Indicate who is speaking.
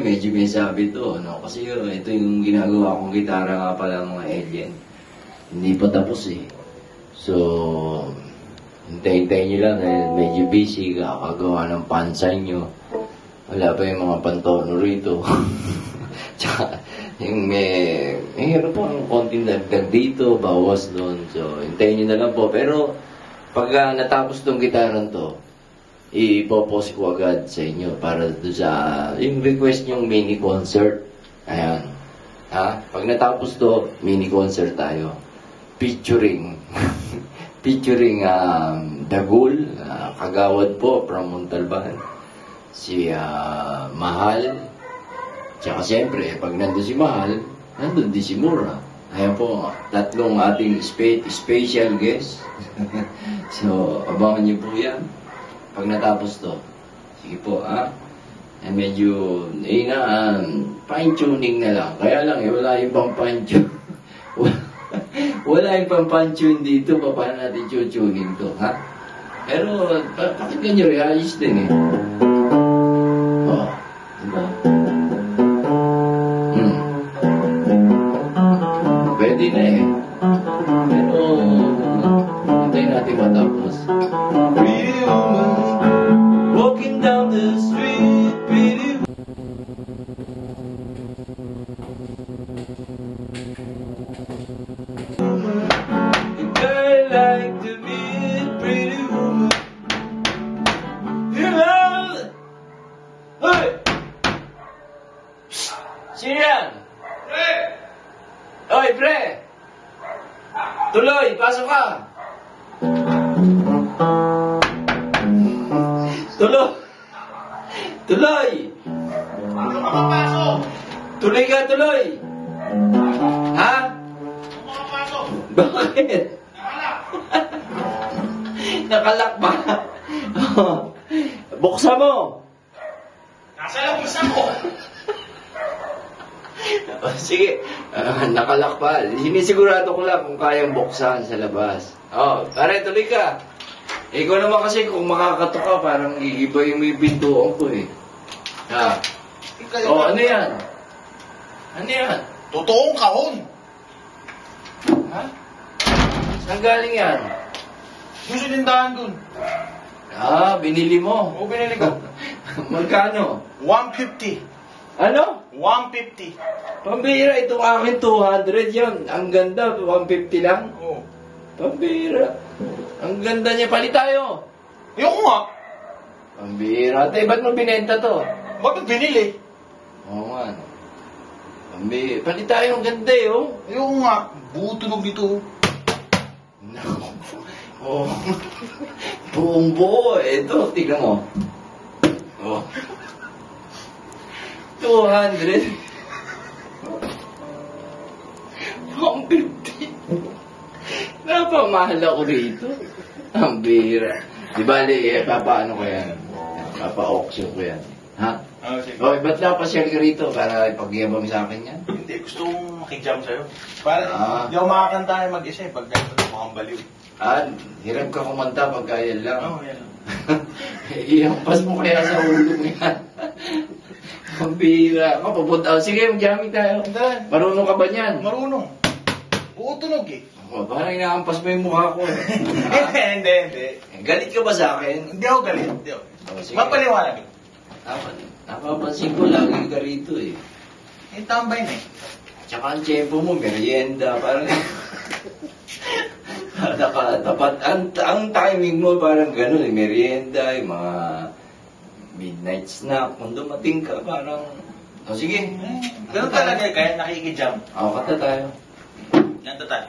Speaker 1: ngayon, medyo may sabi to, no? Kasi ito yung ginagawa kong gitara nga pala mga alien. Hindi pa tapos eh. So, hintay-hintay nyo lang dahil medyo busy, kakagawa ng pansay nyo. Wala pa yung mga pantono rito. Tsaka, yung meron po ang konting dagdag dito, bawas doon. So, hintayin nyo na lang po. Pero, pag natapos tong gitaran to, ipopost ko agad sa inyo para doon sa yung request nyong mini concert. Ayan. Ha? Pag natapos to, mini concert tayo. Featuring Dagul, Kagawad po from Montalban. Si Mahal. Tsaka siyempre, pag nandun si Mahal, nandun din si Mura. Ayan po, tatlong ating special guest. So, abangan niyo po yan. Pag natapos to, sige po, medyo, fine-tuning na lang. Kaya lang, wala yung pang-fine-tune. Wala yung pang-fine-tune dito, paano natin tuning to, ha? Pero, pakinggan nyo, ayos din eh. Oh, diba? Pwede na eh. Pero, hintayin natin matapos. Pretty woman, walking down the street, pretty woman. A girl like to meet pretty woman. You know, hey! Sino yan? Pre! Oy, pre! Tuloy, pasok ka! Tuloy! Tuloy!
Speaker 2: Ano ka mapasok?
Speaker 1: Tuloy ka, tuloy! Ha?
Speaker 2: Ano ka mapasok?
Speaker 1: Bakit?
Speaker 2: Nakalak!
Speaker 1: Nakalak ba? Buksan mo!
Speaker 2: Nasa labas ako!
Speaker 1: Sige, nakalak pa. Sinisigurado ko lang kung kayang buksan sa labas. Pare, tuloy ka. Ikaw naman kasi kung makakatok ka, parang iiba yung may pintuan ko eh. Ha? Ano yan? Ano yan?
Speaker 2: Totoong kahon!
Speaker 1: Ha? Saan galing yan?
Speaker 2: Yung sinindahan dun.
Speaker 1: Binili mo.
Speaker 2: Oo, binili ko.
Speaker 1: Magkano?
Speaker 2: 150.
Speaker 1: Ano?
Speaker 2: 150.
Speaker 1: Pambira, itong akin 200 yun. Ang ganda, 150 lang.
Speaker 2: Oo.
Speaker 1: Pambira. Ang ganda niya, palit tayo.
Speaker 2: Ayoko nga.
Speaker 1: Pambira. Ba't mo binenta to?
Speaker 2: Bakit binili?
Speaker 1: Oo nga. Pambira. Palit tayo, ang ganda eh, oh.
Speaker 2: Ayoko nga. Butunog ito.
Speaker 1: No. Oh. Buong buo. Ito, tignan mo. Oh. 200. 150. Napamahal ako rito. Ang bira. Di bali, papaano ko yan? Papa-auction ko yan. Ha?
Speaker 2: Sige.
Speaker 1: Okay, ba't napasyal ka rito para ipag-iabang sa akin yan?
Speaker 2: Hindi, gusto kong makijam sa'yo. Para hindi ako makakanta na mag-isa eh. Pag ganito na mukhang baliw.
Speaker 1: Hirap ka kumanta pag kaya lang.
Speaker 2: Oo, yan.
Speaker 1: Ihampas mo kaya sa ulo mo yan. Ang bira. Papunta. Sige, mag-jamming tayo. Marunong ka ba niyan?
Speaker 2: Marunong. Butunog eh.
Speaker 1: Parang inaampas mo yung mukha ko.
Speaker 2: Hindi.
Speaker 1: Galit ka ba sa akin?
Speaker 2: Hindi ako galit. Hindi ako.
Speaker 1: Sige.
Speaker 2: Mapaliwanag.
Speaker 1: Napapansin ko lagi ka rito eh.
Speaker 2: Tambay na eh.
Speaker 1: Tsaka ang tiyempo mo, merienda. Parang tapat. Ang timing mo parang gano'n eh. Merienda, yung mga midnight snack. Kung dumating ka, parang... sige.
Speaker 2: Ganun talaga eh. Kaya nakikijam.
Speaker 1: Kata tayo.
Speaker 2: Ganito tayo.